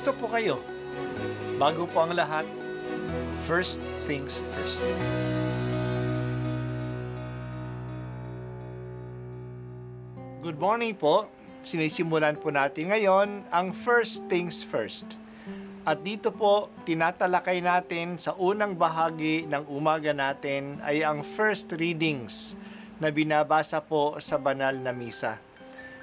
Kumusta po kayo? Bago po ang lahat, first things first. Good morning po. Sinisimulan po natin ngayon ang first things first. At dito po, tinatalakay natin sa unang bahagi ng umaga natin ay ang first readings na binabasa po sa banal na misa.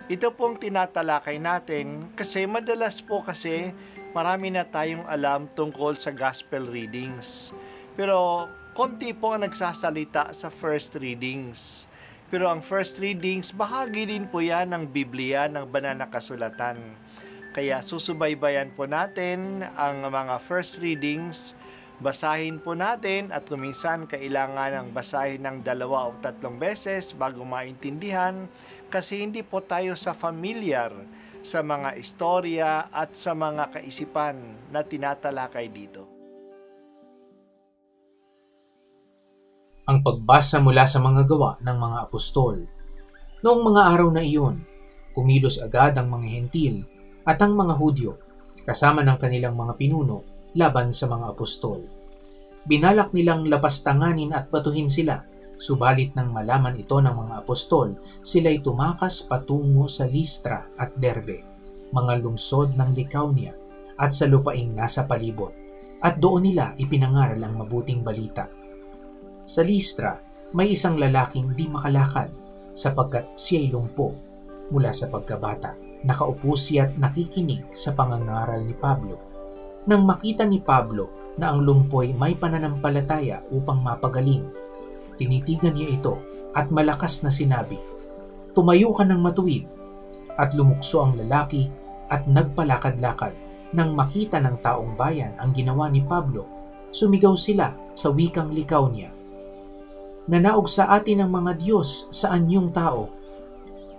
Ito pong tinatalakay natin kasi madalas po kasi marami na tayong alam tungkol sa gospel readings. Pero konti po ang nagsasalita sa first readings. Pero ang first readings, bahagi din po yan ng Biblia, ng banal na kasulatan. Kaya susubaybayan po natin ang mga first readings. Basahin po natin at minsan kailangan ng basahin ng 2 o 3 beses bago maintindihan kasi hindi po tayo familiar sa mga istorya at sa mga kaisipan na tinatalakay dito. Ang pagbasa mula sa mga gawa ng mga apostol. Noong mga araw na iyon, kumilos agad ang mga hentil at ang mga Hudyo kasama ng kanilang mga pinuno laban sa mga apostol. Binalak nilang lapastanganin at batuhin sila, subalit nang malaman ito ng mga apostol, sila'y tumakas patungo sa Listra at Derbe, mga lungsod ng Lycaonia at sa lupaing nasa palibot, at doon nila ipinangaral ang mabuting balita. Sa Listra, may isang lalaking di makalakad sapagkat siya'y lumpo mula sa pagkabata. Nakaupo siya at nakikinig sa pangangaral ni Pablo. Nang makita ni Pablo na ang lumpoy may pananampalataya upang mapagaling, tinitigan niya ito at malakas na sinabi, "Tumayo ka ng matuwid." At lumukso ang lalaki at nagpalakad-lakad. Nang makita ng taong bayan ang ginawa ni Pablo, sumigaw sila sa wikang Lycaonia, "Nanaog sa atin ang mga Diyos sa anyong tao."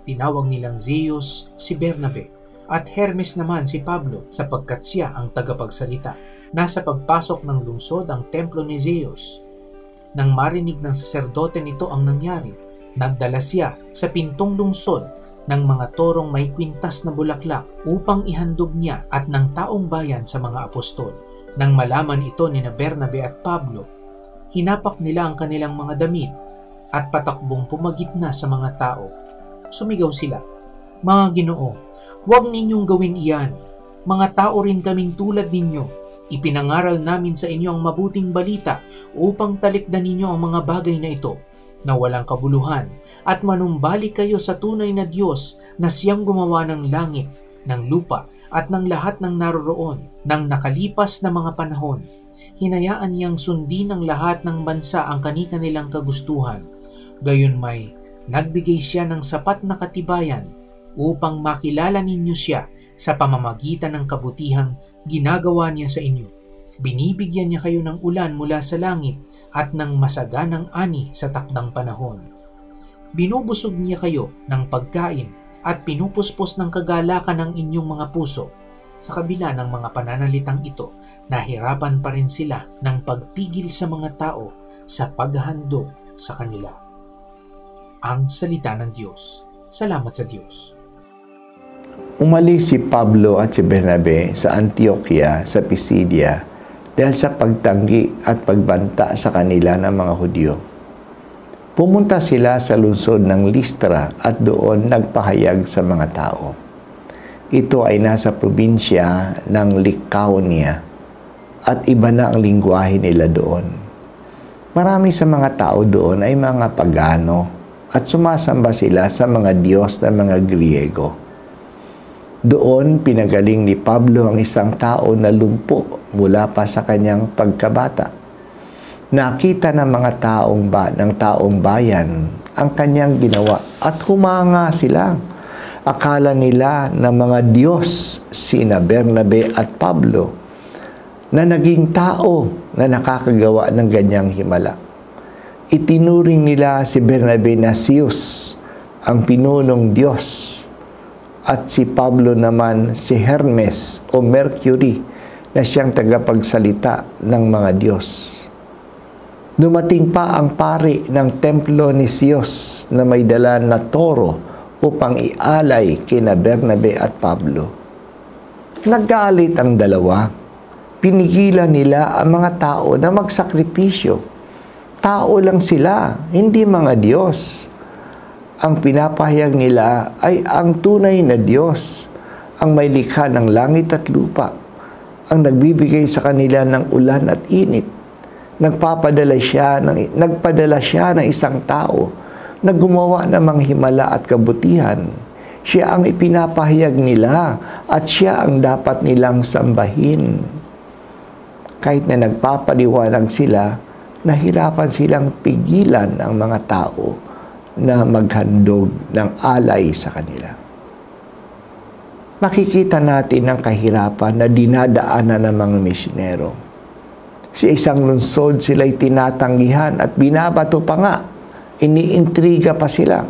Tinawag nilang Zeus si Bernabe at Hermes naman si Pablo sapagkat siya ang tagapagsalita. Nasa pagpasok ng lungsod ang templo ni Zeus. Nang marinig ng saserdote nito ang nangyari, nagdala siya sa pintong lungsod ng mga torong may kwintas na bulaklak upang ihandog niya at ng taong bayan sa mga apostol. Nang malaman ito ni Bernabe at Pablo, hinapak nila ang kanilang mga damit at patakbong pumagitna sa mga tao. Sumigaw sila, "Mga Ginoo, huwag ninyong gawin iyan. Mga tao rin kaming tulad ninyo. Ipinangaral namin sa inyo ang mabuting balita upang talikdan ninyo ang mga bagay na ito, na walang kabuluhan, at manumbalik kayo sa tunay na Diyos na siyang gumawa ng langit, ng lupa, at ng lahat ng naroroon. Nang nakalipas na mga panahon, hinayaan niyang sundin ng lahat ng bansa ang kani-kanilang kagustuhan. Gayon may nagbigay siya ng sapat na katibayan upang makilala ninyo siya sa pamamagitan ng kabutihang ginagawa niya sa inyo. Binibigyan niya kayo ng ulan mula sa langit at ng masaganang ani sa takdang panahon. Binubusog niya kayo ng pagkain at pinupuspos ng kagalakan ng inyong mga puso. Sa kabila ng mga pananalitang ito, nahirapan pa rin sila ng pagpigil sa mga tao sa paghahandog sa kanila. Ang salita ng Diyos. Salamat sa Diyos. Umalis si Pablo at si Bernabe sa Antioquia sa Pisidia dahil sa pagtanggi at pagbanta sa kanila ng mga Hudyo. Pumunta sila sa lungsod ng Listra at doon nagpahayag sa mga tao. Ito ay nasa probinsya ng Lycaonia at iba na ang lingwahe nila doon. Marami sa mga tao doon ay mga pagano at sumasamba sila sa mga Diyos ng mga Griego. Doon pinagaling ni Pablo ang isang tao na lumpo mula pa sa kanyang pagkabata. Nakita ng mga taong bayan ang kanyang ginawa at humanga sila. Akala nila na mga Diyos sina Bernabe at Pablo na naging tao na nakakagawa ng ganyang himala. Itinuring nila si Bernabe na Zeus, ang pinunong Diyos, at si Pablo naman si Hermes o Mercury na siyang tagapagsalita ng mga Diyos. Dumating pa ang pari ng templo ni Zeus na may dala na toro upang ialay kina Bernabe at Pablo. Naggalit ang dalawa. Pinigilan nila ang mga tao na magsakripisyo. Tao lang sila, hindi mga Diyos. Ang pinapahayag nila ay ang tunay na Diyos, ang may likha ng langit at lupa, ang nagbibigay sa kanila ng ulan at init. Nagpadala siya ng isang tao na gumawa ng mga himala at kabutihan. Siya ang ipinapahayag nila at siya ang dapat nilang sambahin. Kahit na nagpapaliwanag sila, nahirapan silang pigilan ang mga tao na maghandog ng alay sa kanila. Makikita natin ang kahirapan na dinadaanan ng mga misyonero. Sa isang lungsod sila'y tinatanggihan at binabato pa nga. Iniintriga pa sila.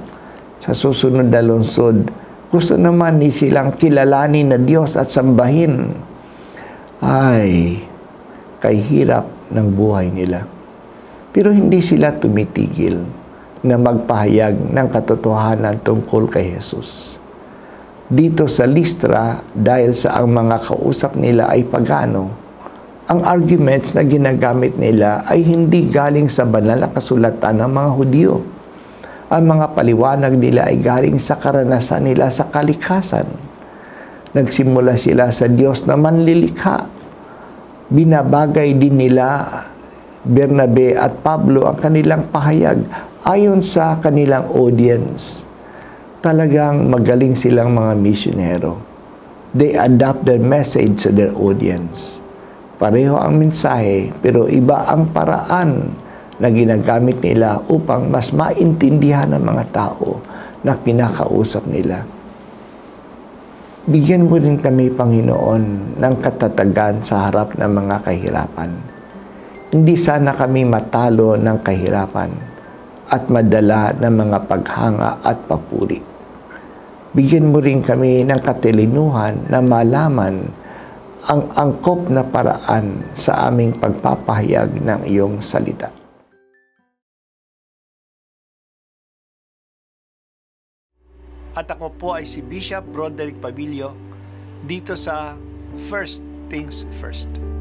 Sa susunod na lungsod, gusto naman ni silang kilalanin na Diyos at sambahin. Ay, kay hirap ng buhay nila. Pero hindi sila tumitigil na magpahayag ng katotohanan tungkol kay Jesus. Dito sa Listra, dahil sa ang mga kausap nila ay pagano, ang arguments na ginagamit nila ay hindi galing sa banal na kasulatan ng mga Hudyo. Ang mga paliwanag nila ay galing sa karanasan nila sa kalikasan. Nagsimula sila sa Diyos na manlilikha. Binabagay din nila Bernabe at Pablo ang kanilang pahayag ayon sa kanilang audience. Talagang magaling silang mga misyonero. They adapt their message to their audience. Pareho ang mensahe, pero iba ang paraan na ginagamit nila upang mas maintindihan ng mga tao na pinakausap nila. Bigyan mo rin kami, Panginoon, ng katatagan sa harap ng mga kahirapan. Hindi sana kami matalo ng kahirapan at madala ng mga paghanga at papuri. Bigyan mo rin kami ng katilinuhan na malaman ang angkop na paraan sa aming pagpapahayag ng iyong salita. At ako po ay si Bishop Broderick Pabilio dito sa First Things First.